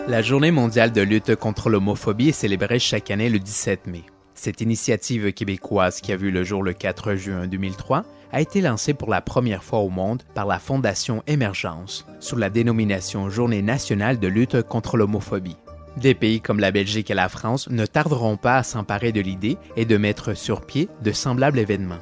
La Journée mondiale de lutte contre l'homophobie est célébrée chaque année le 17 mai. Cette initiative québécoise qui a vu le jour le 4 juin 2003 a été lancée pour la première fois au monde par la Fondation Émergence, sous la dénomination Journée nationale de lutte contre l'homophobie. Des pays comme la Belgique et la France ne tarderont pas à s'emparer de l'idée et de mettre sur pied de semblables événements.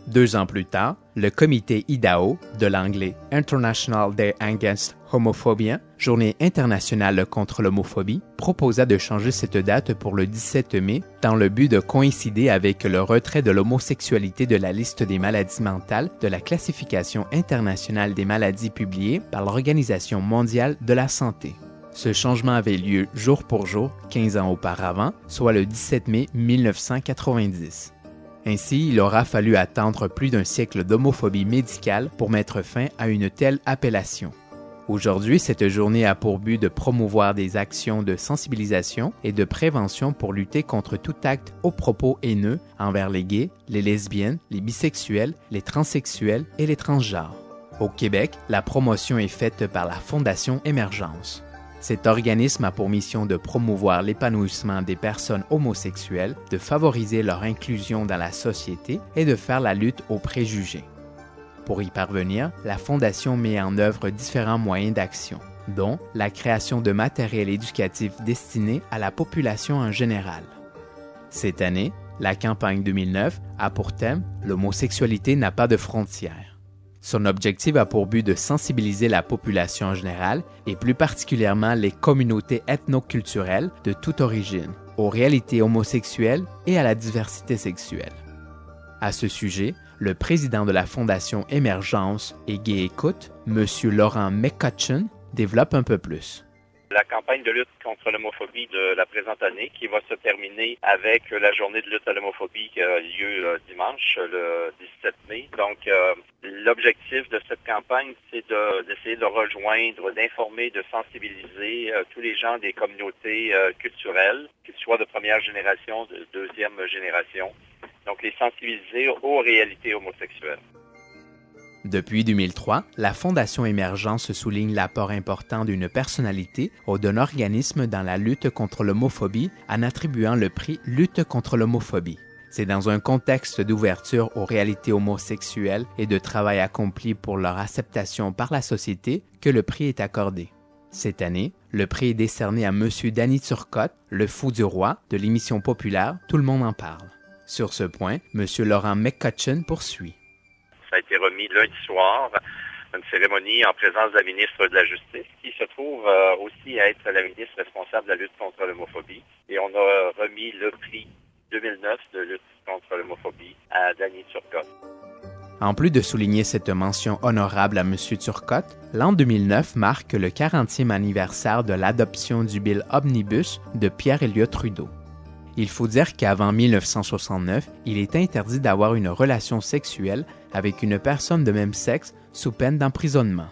2 ans plus tard, le comité IDAO, de l'anglais International Day Against Homophobia, Journée internationale contre l'homophobie, proposa de changer cette date pour le 17 mai dans le but de coïncider avec le retrait de l'homosexualité de la liste des maladies mentales de la classification internationale des maladies publiée par l'Organisation mondiale de la santé. Ce changement avait lieu jour pour jour 15 ans auparavant, soit le 17 mai 1990. Ainsi, il aura fallu attendre plus d'un siècle d'homophobie médicale pour mettre fin à une telle appellation. Aujourd'hui, cette journée a pour but de promouvoir des actions de sensibilisation et de prévention pour lutter contre tout acte aux propos haineux envers les gays, les lesbiennes, les bisexuels, les transsexuels et les transgenres. Au Québec, la promotion est faite par la Fondation Émergence. Cet organisme a pour mission de promouvoir l'épanouissement des personnes homosexuelles, de favoriser leur inclusion dans la société et de faire la lutte aux préjugés. Pour y parvenir, la Fondation met en œuvre différents moyens d'action, dont la création de matériel éducatif destiné à la population en général. Cette année, la campagne 2009 a pour thème « L'homosexualité n'a pas de frontières ». Son objectif a pour but de sensibiliser la population en général et plus particulièrement les communautés ethnoculturelles de toute origine, aux réalités homosexuelles et à la diversité sexuelle. À ce sujet, le président de la Fondation Émergence et Gay Écoute, M. Laurent McCutcheon, développe un peu plus. La campagne de lutte contre l'homophobie de la présente année qui va se terminer avec la journée de lutte à l'homophobie qui a lieu dimanche, le 17 mai. Donc, l'objectif de cette campagne, c'est d'essayer de rejoindre, d'informer, de sensibiliser tous les gens des communautés culturelles, qu'ils soient de première génération, de deuxième génération. Donc, les sensibiliser aux réalités homosexuelles. Depuis 2003, la Fondation Émergence souligne l'apport important d'une personnalité ou d'un organisme dans la lutte contre l'homophobie en attribuant le prix Lutte contre l'homophobie. C'est dans un contexte d'ouverture aux réalités homosexuelles et de travail accompli pour leur acceptation par la société que le prix est accordé. Cette année, le prix est décerné à M. Danny Turcotte, le fou du roi de l'émission populaire Tout le monde en parle. Sur ce point, M. Laurent McCutcheon poursuit. Ça a été remis lundi soir, une cérémonie en présence de la ministre de la Justice, qui se trouve aussi à être la ministre responsable de la lutte contre l'homophobie. Et on a remis le prix 2009 de lutte contre l'homophobie à Danny Turcotte. En plus de souligner cette mention honorable à M. Turcotte, l'an 2009 marque le 40e anniversaire de l'adoption du Bill Omnibus de Pierre-Elliott Trudeau. Il faut dire qu'avant 1969, il est interdit d'avoir une relation sexuelle avec une personne de même sexe sous peine d'emprisonnement.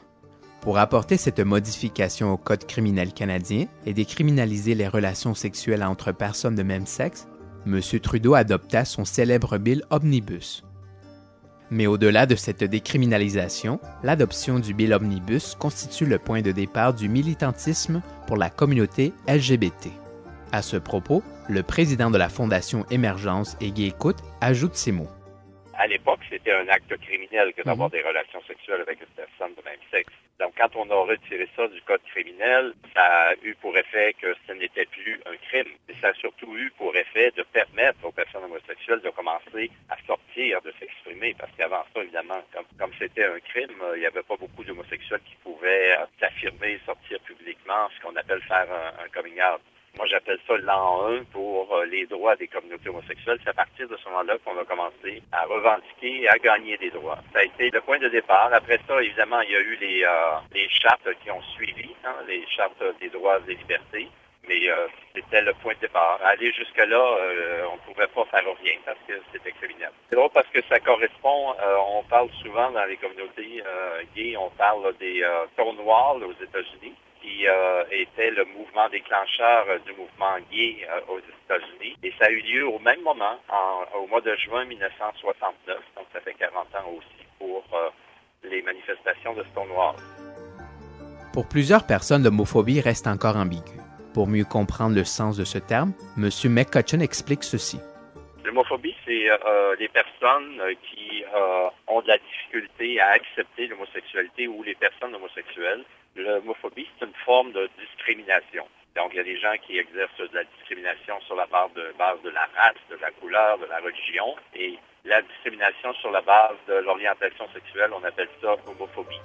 Pour apporter cette modification au Code criminel canadien et décriminaliser les relations sexuelles entre personnes de même sexe, M. Trudeau adopta son célèbre Bill Omnibus. Mais au-delà de cette décriminalisation, l'adoption du Bill Omnibus constitue le point de départ du militantisme pour la communauté LGBT. À ce propos, le président de la Fondation Émergence et Gay Écoute ajoute ces mots. À l'époque, c'était un acte criminel que d'avoir des relations sexuelles avec une personne de même sexe. Donc, quand on a retiré ça du code criminel, ça a eu pour effet que ce n'était plus un crime. Et ça a surtout eu pour effet de permettre aux personnes homosexuelles de commencer à sortir, de s'exprimer. Parce qu'avant ça, évidemment, comme c'était un crime, il n'y avait pas beaucoup d'homosexuels qui pouvaient s'affirmer, sortir publiquement, ce qu'on appelle faire un coming out. Moi, j'appelle ça l'an 1 pour les droits des communautés homosexuelles. C'est à partir de ce moment-là qu'on a commencé à revendiquer et à gagner des droits. Ça a été le point de départ. Après ça, évidemment, il y a eu les chartes qui ont suivi, les chartes des droits et libertés. Mais c'était le point de départ. Aller jusque-là, on ne pouvait pas faire rien parce que c'était criminel. C'est drôle parce que ça correspond, on parle souvent dans les communautés gays, on parle des Stonewall aux États-Unis, qui était le mouvement déclencheur du mouvement gay aux États-Unis. Et ça a eu lieu au même moment, au mois de juin 1969, donc ça fait 40 ans aussi, pour les manifestations de Stonewall. Pour plusieurs personnes, l'homophobie reste encore ambiguë. Pour mieux comprendre le sens de ce terme, M. McCutcheon explique ceci. L'homophobie, c'est les personnes qui ont de la difficulté à accepter l'homosexualité ou les personnes homosexuelles. L'homophobie, c'est une forme de discrimination. Donc, il y a des gens qui exercent de la discrimination sur la base de la race, de la couleur, de la religion. Et la discrimination sur la base de l'orientation sexuelle, on appelle ça homophobie.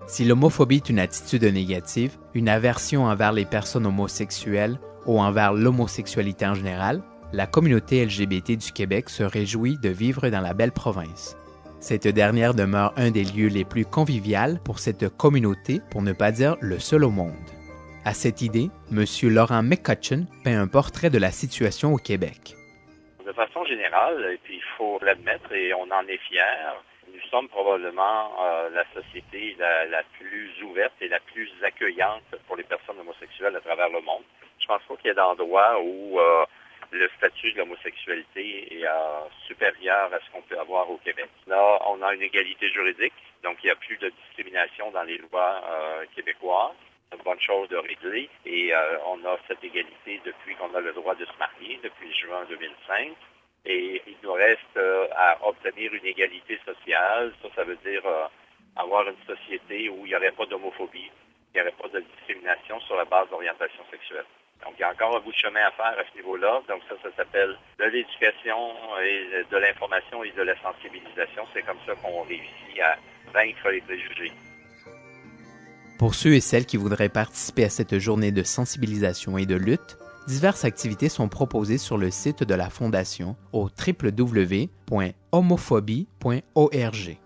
Si l'homophobie est une attitude négative, une aversion envers les personnes homosexuelles ou envers l'homosexualité en général, la communauté LGBT du Québec se réjouit de vivre dans la belle province. Cette dernière demeure un des lieux les plus conviviaux pour cette communauté, pour ne pas dire le seul au monde. À cette idée, M. Laurent McCutcheon peint un portrait de la situation au Québec. De façon générale, et puis il faut l'admettre et on en est fiers, nous sommes probablement la société la plus ouverte et la plus accueillante pour les personnes homosexuelles à travers le monde. Je pense pas qu'il y ait d'endroit où le statut de l'homosexualité est supérieur à ce qu'on peut avoir au Québec. Là, on a une égalité juridique, donc il n'y a plus de discrimination dans les lois québécoises. C'est une bonne chose de régler et on a cette égalité depuis qu'on a le droit de se marier, depuis juin 2005. Et il nous reste à obtenir une égalité sociale. Ça veut dire avoir une société où il n'y aurait pas d'homophobie, il n'y aurait pas de discrimination sur la base d'orientation sexuelle. Donc, il y a encore un bout de chemin à faire à ce niveau-là. Donc, ça s'appelle de l'éducation et de l'information et de la sensibilisation. C'est comme ça qu'on réussit à vaincre les préjugés. Pour ceux et celles qui voudraient participer à cette journée de sensibilisation et de lutte, diverses activités sont proposées sur le site de la Fondation au www.homophobie.org.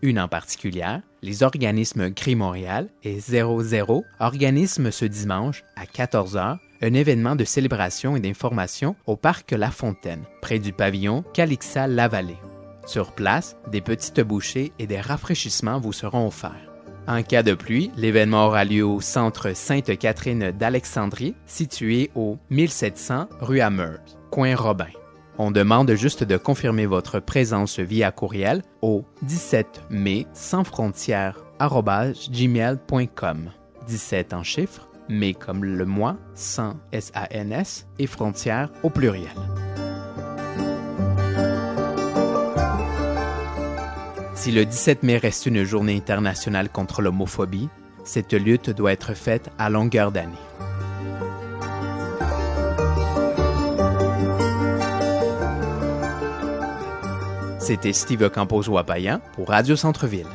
Une en particulier, les organismes Gris Montréal et 00 organisent ce dimanche à 14h un événement de célébration et d'information au parc La Fontaine, près du pavillon Calixa-Lavallée. Sur place, des petites bouchées et des rafraîchissements vous seront offerts. En cas de pluie, l'événement aura lieu au centre Sainte-Catherine d'Alexandrie, situé au 1700 rue Amherst, coin Robin. On demande juste de confirmer votre présence via courriel au 17mai sans frontières@gmail.com. 17 en chiffres, mai comme le mois, sans S-A-N-S et frontières au pluriel. Si le 17 mai reste une journée internationale contre l'homophobie, cette lutte doit être faite à longueur d'année. C'était Steve Campos-Wapayan pour Radio Centre-Ville.